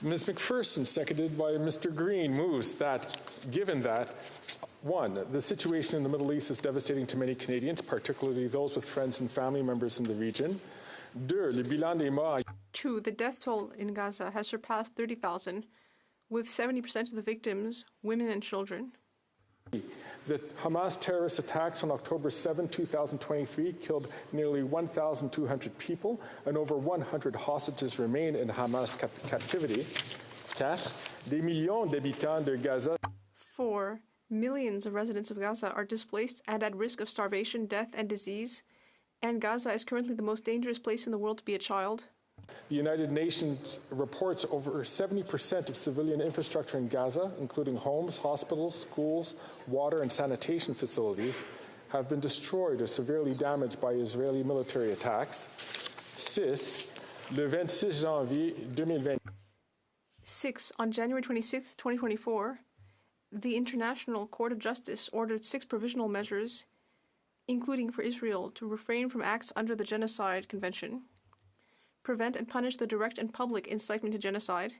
Ms. McPherson, seconded by Mr. Green, moves that, given that, 1, the situation in the Middle East is devastating to many Canadians, particularly those with friends and family members in the region. 2, le bilan des morts. 2, the death toll in Gaza has surpassed 30,000, with 70% of the victims women and children. The Hamas terrorist attacks on October 7, 2023 killed nearly 1,200 people, and over 100 hostages remain in Hamas captivity. 4, des millions d'habitants de Gaza. 4, millions of residents of Gaza are displaced and at risk of starvation, death, and disease, and Gaza is currently the most dangerous place in the world to be a child. The United Nations reports over 70% of civilian infrastructure in Gaza, including homes, hospitals, schools, water, and sanitation facilities, have been destroyed or severely damaged by Israeli military attacks. 6, le 26 janvier 2020. 6, on January 26, 2024, the International Court of Justice ordered 6 provisional measures, including for Israel to refrain from acts under the Genocide Convention, prevent and punish the direct and public incitement to genocide,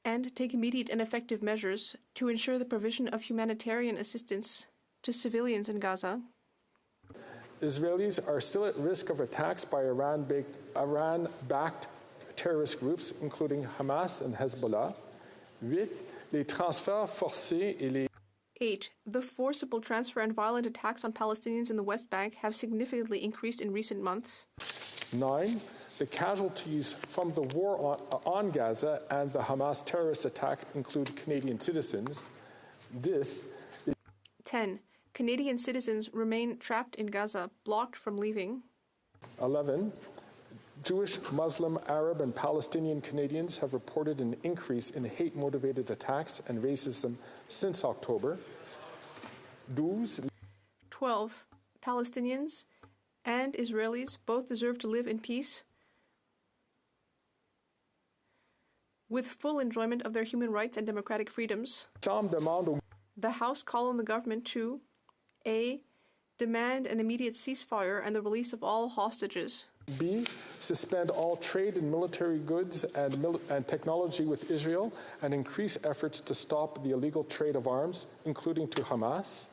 and take immediate and effective measures to ensure the provision of humanitarian assistance to civilians in Gaza. Israelis are still at risk of attacks by Iran-backed terrorist groups, including Hamas and Hezbollah. 8, les transferts forcés et les 8. The forcible transfer and violent attacks on Palestinians in the West Bank have significantly increased in recent months. 9, the casualties from the war on Gaza and the Hamas terrorist attack include Canadian citizens. 10. Canadian citizens remain trapped in Gaza, blocked from leaving. 11, Jewish, Muslim, Arab, and Palestinian Canadians have reported an increase in hate-motivated attacks and racism since October. 12, Palestinians and Israelis both deserve to live in peace with full enjoyment of their human rights and democratic freedoms. The House call on the government to A. Demand an immediate ceasefire and the release of all hostages. B. Suspend all trade in military goods and technology with Israel and increase efforts to stop the illegal trade of arms, including to Hamas.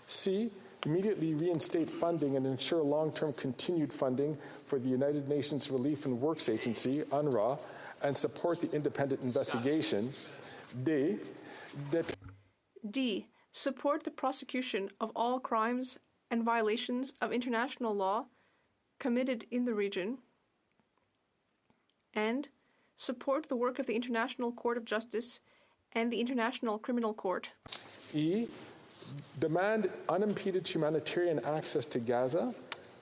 C. Immediately reinstate funding and ensure long-term continued funding for the United Nations Relief and Works Agency, UNRWA, and support the independent investigation. D. Support the prosecution of all crimes and violations of international law committed in the region, and support the work of the International Court of Justice and the International Criminal Court. E. Demand unimpeded humanitarian access to Gaza.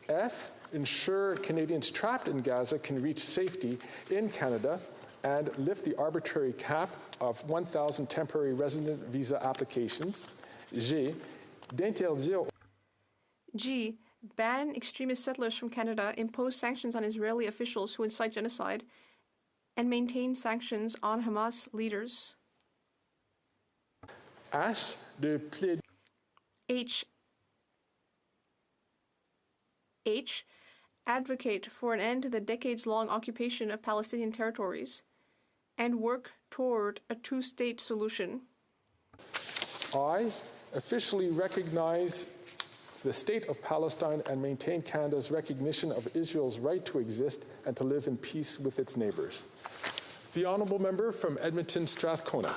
F. Ensure Canadians trapped in Gaza can reach safety in Canada and lift the arbitrary cap of 1,000 temporary resident visa applications. G. D'interdire. G. Ban extremist settlers from Canada, impose sanctions on Israeli officials who incite genocide, and maintain sanctions on Hamas leaders. H. De plaider. H. Advocate for an end to the decades-long occupation of Palestinian territories and work toward a two-state solution. I. Officially recognize the State of Palestine and maintain Canada's recognition of Israel's right to exist and to live in peace with its neighbours. The Honourable Member from Edmonton Strathcona.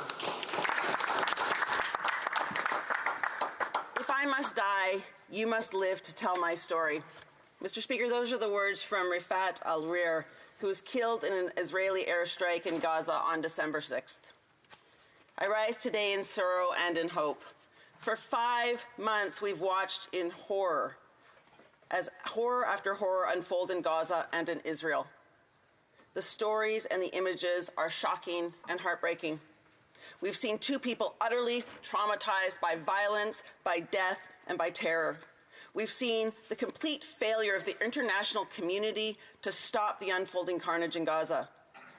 If I must die, you must live to tell my story. Mr. Speaker, those are the words from Rifat al-Rir, who was killed in an Israeli airstrike in Gaza on December 6th. I rise today in sorrow and in hope. For 5 months, we've watched in horror as horror after horror unfold in Gaza and in Israel. The stories and the images are shocking and heartbreaking. We've seen 2 people utterly traumatized by violence, by death, and by terror. We've seen the complete failure of the international community to stop the unfolding carnage in Gaza.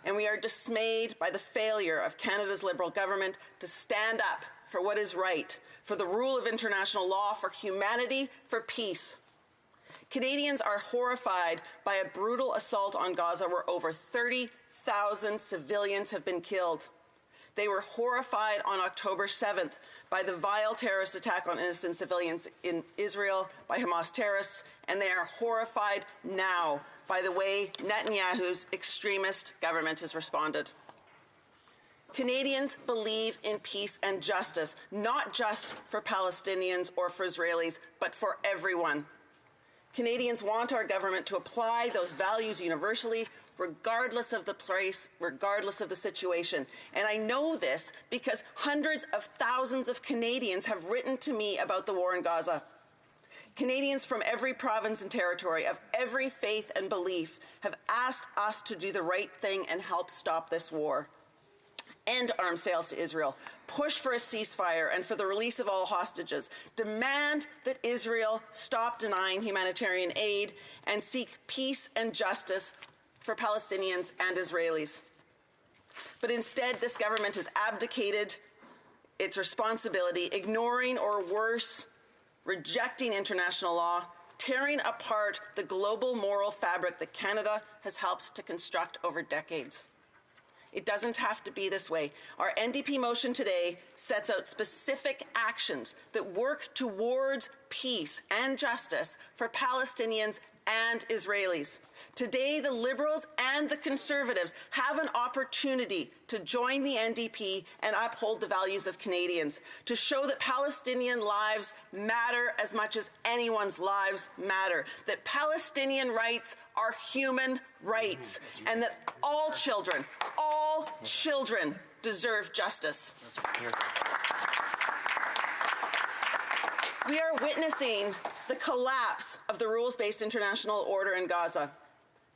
And we are dismayed by the failure of Canada's Liberal government to stand up for what is right, for the rule of international law, for humanity, for peace. Canadians are horrified by a brutal assault on Gaza where over 30,000 1,000 civilians have been killed. They were horrified on October 7th by the vile terrorist attack on innocent civilians in Israel by Hamas terrorists, and they are horrified now by the way Netanyahu's extremist government has responded. Canadians believe in peace and justice, not just for Palestinians or for Israelis, but for everyone. Canadians want our government to apply those values universally, regardless of the place, regardless of the situation. And I know this because hundreds of thousands of Canadians have written to me about the war in Gaza. Canadians from every province and territory, of every faith and belief, have asked us to do the right thing and help stop this war. End arms sales to Israel, push for a ceasefire and for the release of all hostages, demand that Israel stop denying humanitarian aid, and seek peace and justice for Palestinians and Israelis. But instead, this government has abdicated its responsibility, ignoring or worse, rejecting international law, tearing apart the global moral fabric that Canada has helped to construct over decades. It doesn't have to be this way. Our NDP motion today sets out specific actions that work towards peace and justice for Palestinians and Israelis. Today, the Liberals and the Conservatives have an opportunity to join the NDP and uphold the values of Canadians, to show that Palestinian lives matter as much as anyone's lives matter, that Palestinian rights are human rights, and that all children deserve justice. We are witnessing the collapse of the rules-based international order in Gaza.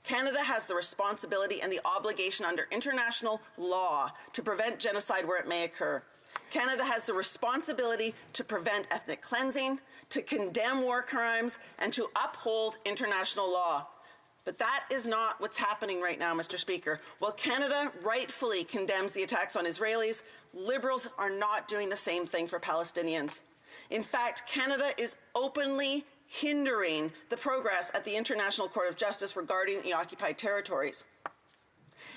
Canada has the responsibility and the obligation under international law to prevent genocide where it may occur. Canada has the responsibility to prevent ethnic cleansing, to condemn war crimes, and to uphold international law. But that is not what's happening right now, Mr. Speaker. While Canada rightfully condemns the attacks on Israelis, Liberals are not doing the same thing for Palestinians. In fact, Canada is openly hindering the progress at the International Court of Justice regarding the occupied territories.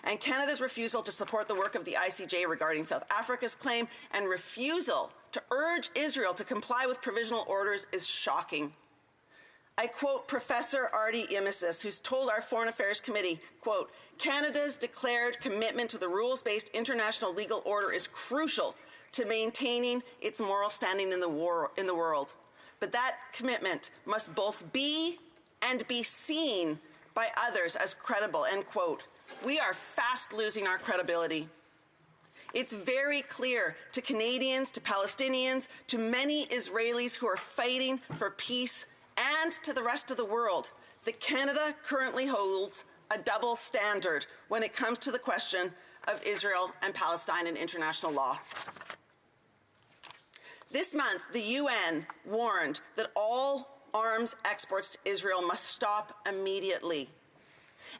And Canada's refusal to support the work of the ICJ regarding South Africa's claim and refusal to urge Israel to comply with provisional orders is shocking. I quote Professor Artie Imesis, who's told our Foreign Affairs Committee, quote, Canada's declared commitment to the rules-based international legal order is crucial to maintaining its moral standing in the world. But that commitment must both be and be seen by others as credible, end quote. We are fast losing our credibility. It's very clear to Canadians, to Palestinians, to many Israelis who are fighting for peace, and to the rest of the world, that Canada currently holds a double standard when it comes to the question of Israel and Palestine in international law. This month, the UN warned that all arms exports to Israel must stop immediately.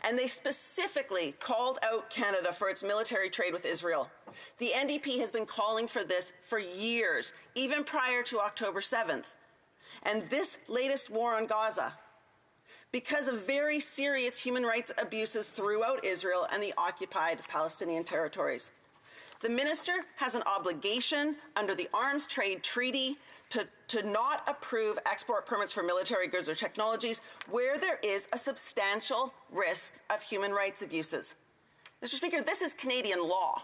And they specifically called out Canada for its military trade with Israel. The NDP has been calling for this for years, even prior to October 7th. And this latest war on Gaza, because of very serious human rights abuses throughout Israel and the occupied Palestinian territories. The minister has an obligation under the Arms Trade Treaty to not approve export permits for military goods or technologies where there is a substantial risk of human rights abuses. Mr. Speaker, this is Canadian law.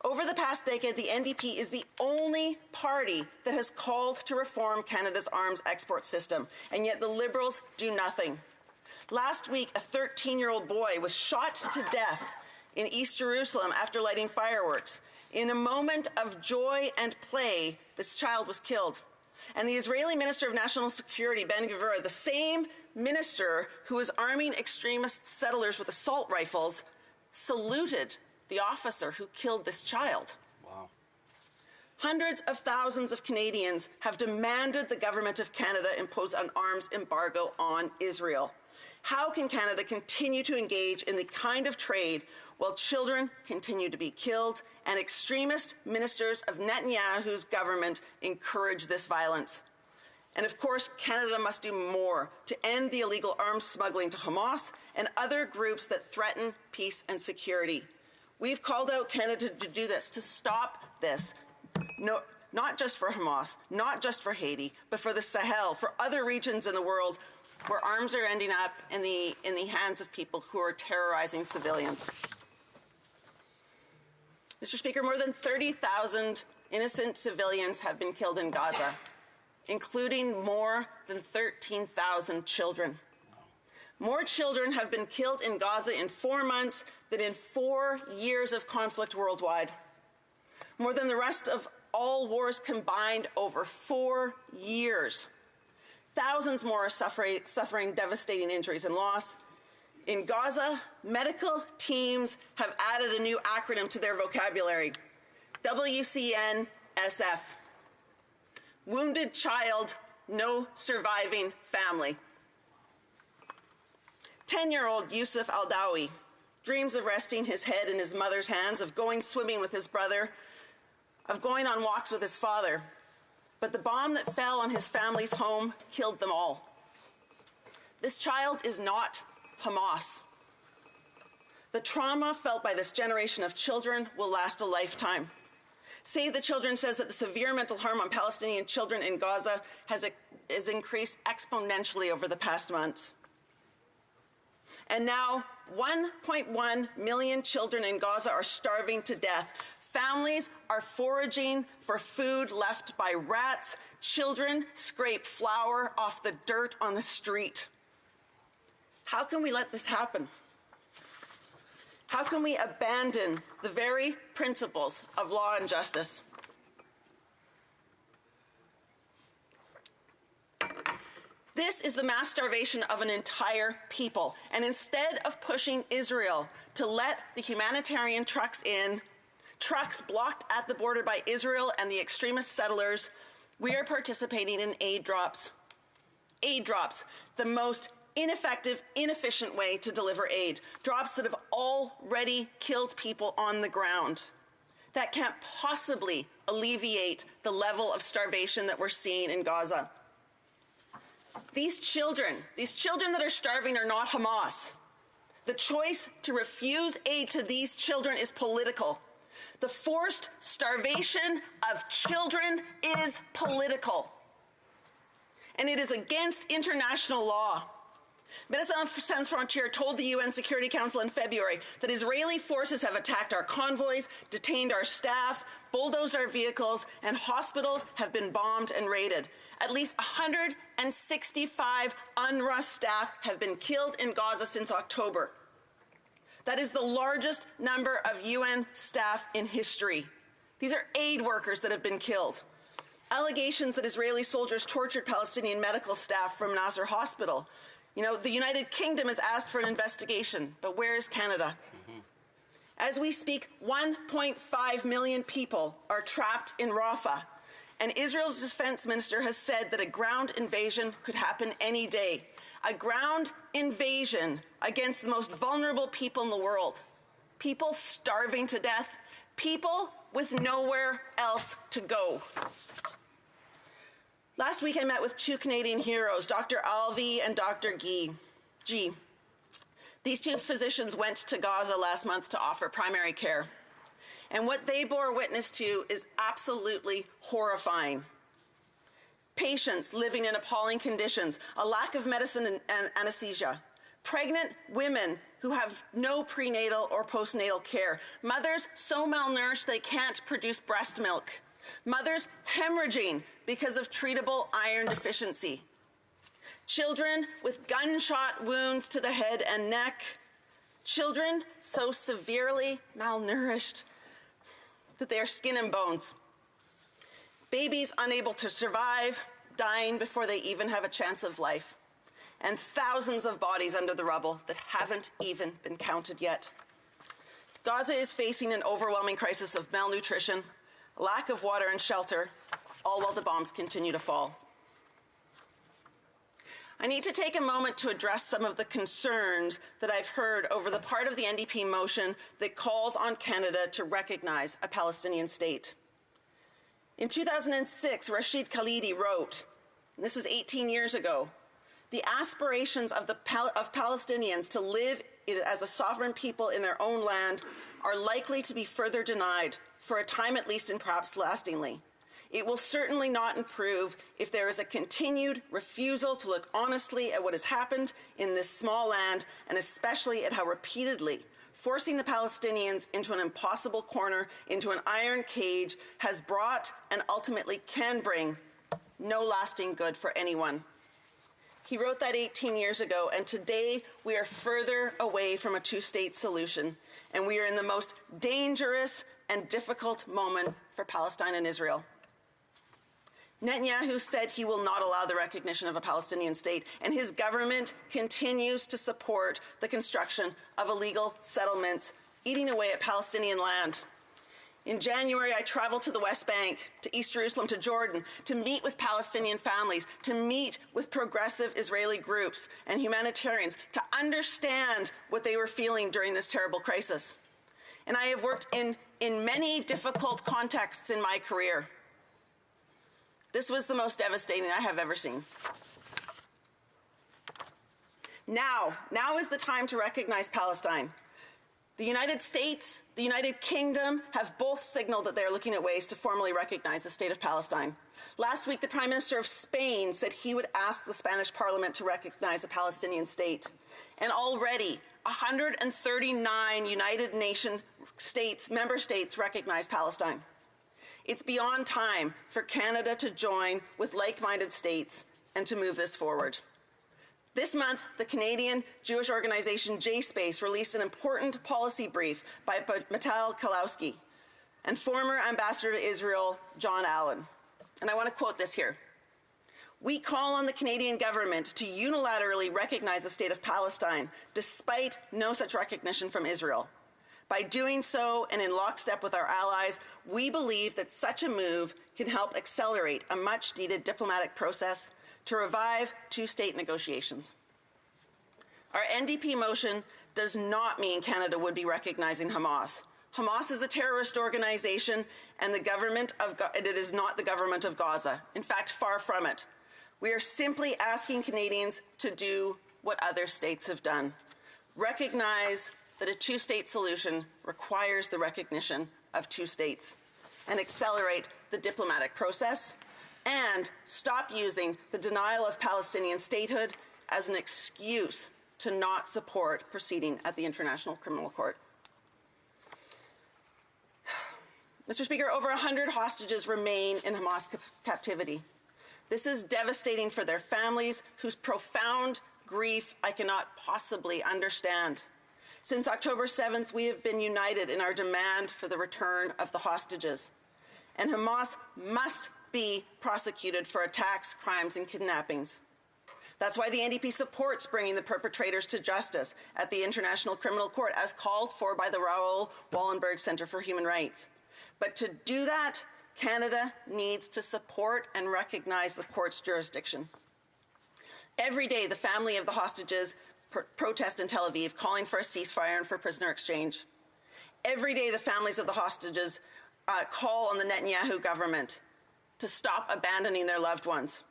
Over the past decade, the NDP is the only party that has called to reform Canada's arms export system, and yet the Liberals do nothing. Last week, a 13-year-old boy was shot to death in East Jerusalem after lighting fireworks. In a moment of joy and play, this child was killed. And the Israeli Minister of National Security, Ben-Gvir, the same minister who is arming extremist settlers with assault rifles, saluted the officer who killed this child. Wow. Hundreds of thousands of Canadians have demanded the government of Canada impose an arms embargo on Israel. How can Canada continue to engage in the kind of trade while children continue to be killed and extremist ministers of Netanyahu's government encourage this violence? And of course, Canada must do more to end the illegal arms smuggling to Hamas and other groups that threaten peace and security. We've called out Canada to do this, to stop this. No, not just for Hamas, not just for Haiti, but for the Sahel, for other regions in the world where arms are ending up in the hands of people who are terrorizing civilians. Mr. Speaker, more than 30,000 innocent civilians have been killed in Gaza, including more than 13,000 children. More children have been killed in Gaza in 4 months than in 4 years of conflict worldwide. More than the rest of all wars combined over 4 years. Thousands more are suffering devastating injuries and loss. In Gaza, medical teams have added a new acronym to their vocabulary, WCN-SF. Wounded child, no surviving family. 10-year-old Yusuf Al-Dawi dreams of resting his head in his mother's hands, of going swimming with his brother, of going on walks with his father. But the bomb that fell on his family's home killed them all. This child is not Hamas. The trauma felt by this generation of children will last a lifetime. Save the Children says that the severe mental harm on Palestinian children in Gaza has increased exponentially over the past months. And now 1.1 million children in Gaza are starving to death. Families are foraging for food left by rats. Children scrape flour off the dirt on the street. How can we let this happen? How can we abandon the very principles of law and justice? This is the mass starvation of an entire people. And instead of pushing Israel to let the humanitarian trucks in, trucks blocked at the border by Israel and the extremist settlers, we are participating in aid drops. Aid drops, the most ineffective, inefficient way to deliver aid. Drops that have already killed people on the ground. That can't possibly alleviate the level of starvation that we're seeing in Gaza. These children that are starving are not Hamas. The choice to refuse aid to these children is political. The forced starvation of children is political. And it is against international law. Médecins Sans Frontières told the UN Security Council in February that Israeli forces have attacked our convoys, detained our staff, bulldozed our vehicles, and hospitals have been bombed and raided. At least 165 UNRWA staff have been killed in Gaza since October. That is the largest number of UN staff in history. These are aid workers that have been killed. Allegations that Israeli soldiers tortured Palestinian medical staff from Nasser Hospital. You know, the United Kingdom has asked for an investigation, but where is Canada? As we speak, 1.5 million people are trapped in Rafah, and Israel's defense minister has said that a ground invasion could happen any day. A ground invasion against the most vulnerable people in the world. People starving to death, people with nowhere else to go. Last week I met with two Canadian heroes, Dr. Alvi and Dr. G. These two physicians went to Gaza last month to offer primary care. And what they bore witness to is absolutely horrifying. Patients living in appalling conditions, a lack of medicine and anesthesia, pregnant women who have no prenatal or postnatal care, mothers so malnourished they can't produce breast milk, mothers hemorrhaging because of treatable iron deficiency, children with gunshot wounds to the head and neck, children so severely malnourished that they are skin and bones, babies unable to survive, dying before they even have a chance of life, and thousands of bodies under the rubble that haven't even been counted yet. Gaza is facing an overwhelming crisis of malnutrition, lack of water and shelter, all while the bombs continue to fall. I need to take a moment to address some of the concerns that I've heard over the part of the NDP motion that calls on Canada to recognize a Palestinian state. In 2006, Rashid Khalidi wrote, This is 18 years ago. The aspirations of Palestinians to live as a sovereign people in their own land are likely to be further denied, for a time at least and perhaps lastingly. It will certainly not improve if there is a continued refusal to look honestly at what has happened in this small land, and especially at how repeatedly forcing the Palestinians into an impossible corner, into an iron cage, has brought and ultimately can bring no lasting good for anyone. He wrote that 18 years ago, and today we are further away from a two-state solution, and we are in the most dangerous and difficult moment for Palestine and Israel. Netanyahu said he will not allow the recognition of a Palestinian state, and his government continues to support the construction of illegal settlements, eating away at Palestinian land. In January, I traveled to the West Bank, to East Jerusalem, to Jordan, to meet with Palestinian families, to meet with progressive Israeli groups and humanitarians, to understand what they were feeling during this terrible crisis. And I have worked in many difficult contexts in my career. This was the most devastating I have ever seen. Now is the time to recognize Palestine. The United States, the United Kingdom have both signaled that they are looking at ways to formally recognize the state of Palestine. Last week, the Prime Minister of Spain said he would ask the Spanish Parliament to recognize a Palestinian state. And already, 139 United Nations member states recognize Palestine. It's beyond time for Canada to join with like-minded states and to move this forward. This month, the Canadian Jewish organization JSpace released an important policy brief by Mital Kalowski and former ambassador to Israel, John Allen. And I want to quote this here. "We call on the Canadian government to unilaterally recognize the state of Palestine, despite no such recognition from Israel. By doing so, and in lockstep with our allies, we believe that such a move can help accelerate a much-needed diplomatic process to revive two-state negotiations." Our NDP motion does not mean Canada would be recognizing Hamas. Hamas is a terrorist organization, and it is not the government of Gaza. In fact, far from it. We are simply asking Canadians to do what other states have done. Recognize that a two-state solution requires the recognition of two states, and accelerate the diplomatic process, and stop using the denial of Palestinian statehood as an excuse to not support proceeding at the International Criminal Court. Mr. Speaker, over 100 hostages remain in Hamas captivity. This is devastating for their families, whose profound grief I cannot possibly understand. Since October 7th, we have been united in our demand for the return of the hostages. And Hamas must be prosecuted for attacks, crimes, and kidnappings. That's why the NDP supports bringing the perpetrators to justice at the International Criminal Court, as called for by the Raoul Wallenberg Center for Human Rights. But to do that, Canada needs to support and recognize the court's jurisdiction. Every day, the family of the hostages protest in Tel Aviv, calling for a ceasefire and for prisoner exchange. Every day, the families of the hostages call on the Netanyahu government to stop abandoning their loved ones.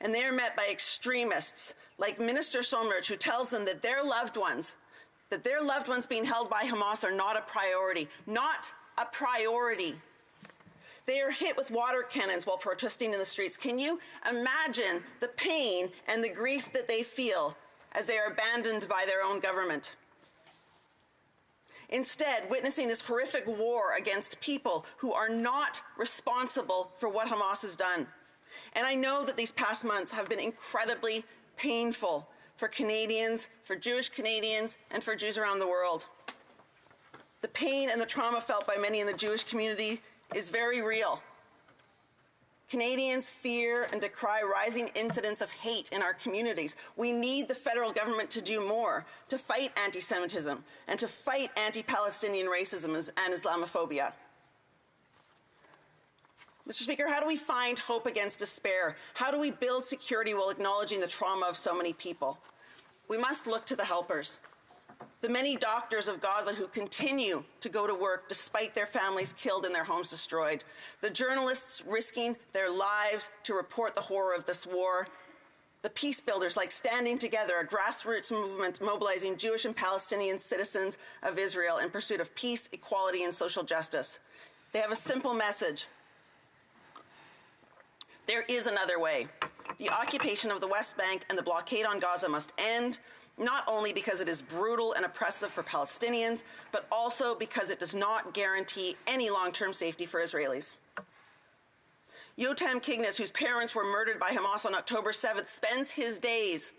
And they are met by extremists like Minister Somrich, who tells them that their loved ones being held by Hamas are not a priority. Not a priority. They are hit with water cannons while protesting in the streets. Can you imagine the pain and the grief that they feel as they are abandoned by their own government? Instead, witnessing this horrific war against people who are not responsible for what Hamas has done. And I know that these past months have been incredibly painful for Canadians, for Jewish Canadians, and for Jews around the world. The pain and the trauma felt by many in the Jewish community is very real. Canadians fear and decry rising incidents of hate in our communities. We need the federal government to do more to fight anti-Semitism and to fight anti-Palestinian racism and Islamophobia. Mr. Speaker, how do we find hope against despair? How do we build security while acknowledging the trauma of so many people? We must look to the helpers. the many doctors of Gaza who continue to go to work despite their families killed and their homes destroyed, the journalists risking their lives to report the horror of this war, the peace builders like Standing Together, a grassroots movement mobilizing Jewish and Palestinian citizens of Israel in pursuit of peace, equality, and social justice. They have a simple message. There is another way. The occupation of the West Bank and the blockade on Gaza must end, not only because it is brutal and oppressive for Palestinians, but also because it does not guarantee any long-term safety for Israelis. Yotam Kignes, whose parents were murdered by Hamas on October 7th, spends his days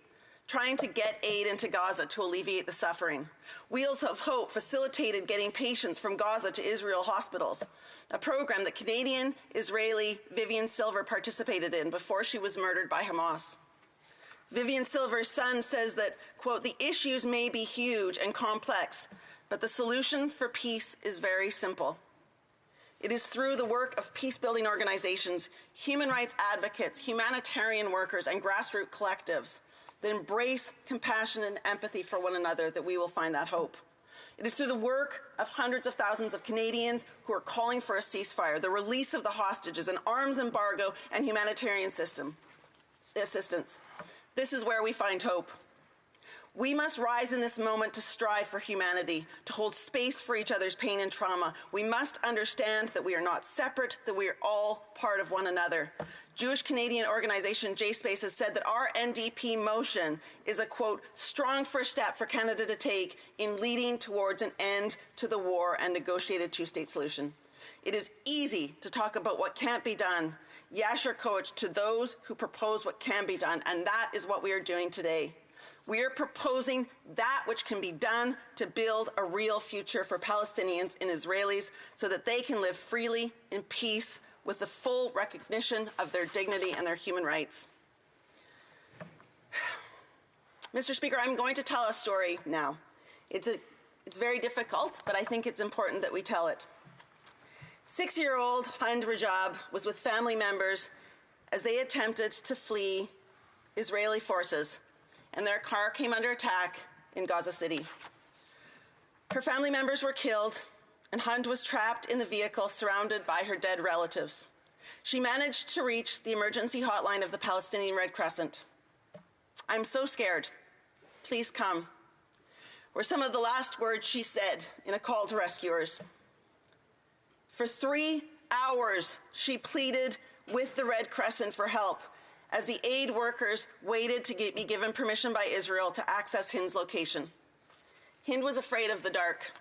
trying to get aid into Gaza to alleviate the suffering. Wheels of Hope facilitated getting patients from Gaza to Israel hospitals, a program that Canadian-Israeli Vivian Silver participated in before she was murdered by Hamas. Vivian Silver's son says that, quote, "The issues may be huge and complex, but the solution for peace is very simple. It is through the work of peace-building organizations, human rights advocates, humanitarian workers, and grassroots collectives that embrace compassion and empathy for one another that we will find that hope. It is through the work of hundreds of thousands of Canadians who are calling for a ceasefire, the release of the hostages, an arms embargo, and humanitarian assistance. This is where we find hope. We must rise in this moment to strive for humanity, to hold space for each other's pain and trauma. We must understand that we are not separate, that we are all part of one another. Jewish Canadian organization JSpace has said that our NDP motion is a, quote, strong first step for Canada to take in leading towards an end to the war and negotiated two-state solution. It is easy to talk about what can't be done. Yasher Koach to those who propose what can be done, and that is what we are doing today. We are proposing that which can be done to build a real future for Palestinians and Israelis so that they can live freely in peace with the full recognition of their dignity and their human rights. Mr. Speaker, I'm going to tell a story now. It's very difficult, but I think it's important that we tell it. 6-year-old Hind Rajab was with family members as they attempted to flee Israeli forces, and their car came under attack in Gaza City. Her family members were killed, and Hind was trapped in the vehicle surrounded by her dead relatives. She managed to reach the emergency hotline of the Palestinian Red Crescent. "I'm so scared. Please come," were some of the last words she said in a call to rescuers. For 3 hours, she pleaded with the Red Crescent for help as the aid workers waited to be given permission by Israel to access Hind's location. Hind was afraid of the dark.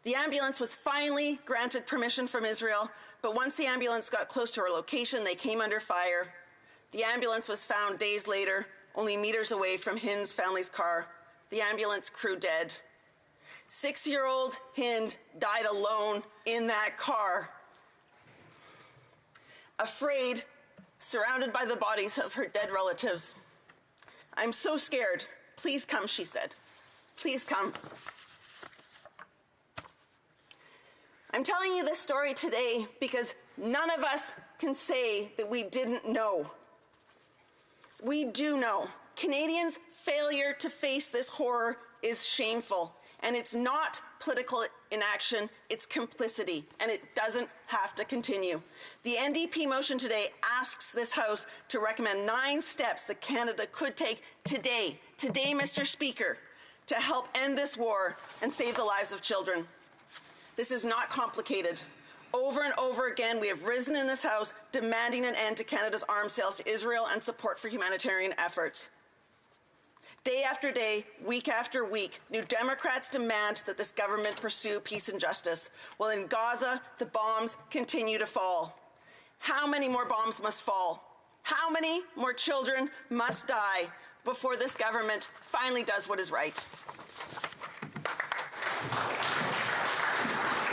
The ambulance was finally granted permission from Israel, but once the ambulance got close to her location, they came under fire. The ambulance was found days later, only meters away from Hind's family's car. The ambulance crew dead. 6-year-old Hind died alone in that car, afraid, surrounded by the bodies of her dead relatives. "I'm so scared. Please come," she said. "Please come." I'm telling you this story today because none of us can say that we didn't know. We do know. Canadians' failure to face this horror is shameful. And it's not political inaction, it's complicity, and it doesn't have to continue. The NDP motion today asks this House to recommend 9 steps that Canada could take today, Mr. Speaker, to help end this war and save the lives of children. This is not complicated. Over and over again, we have risen in this House demanding an end to Canada's arms sales to Israel and support for humanitarian efforts. Day after day, week after week, New Democrats demand that this government pursue peace and justice. While in Gaza, the bombs continue to fall. How many more bombs must fall? How many more children must die before this government finally does what is right?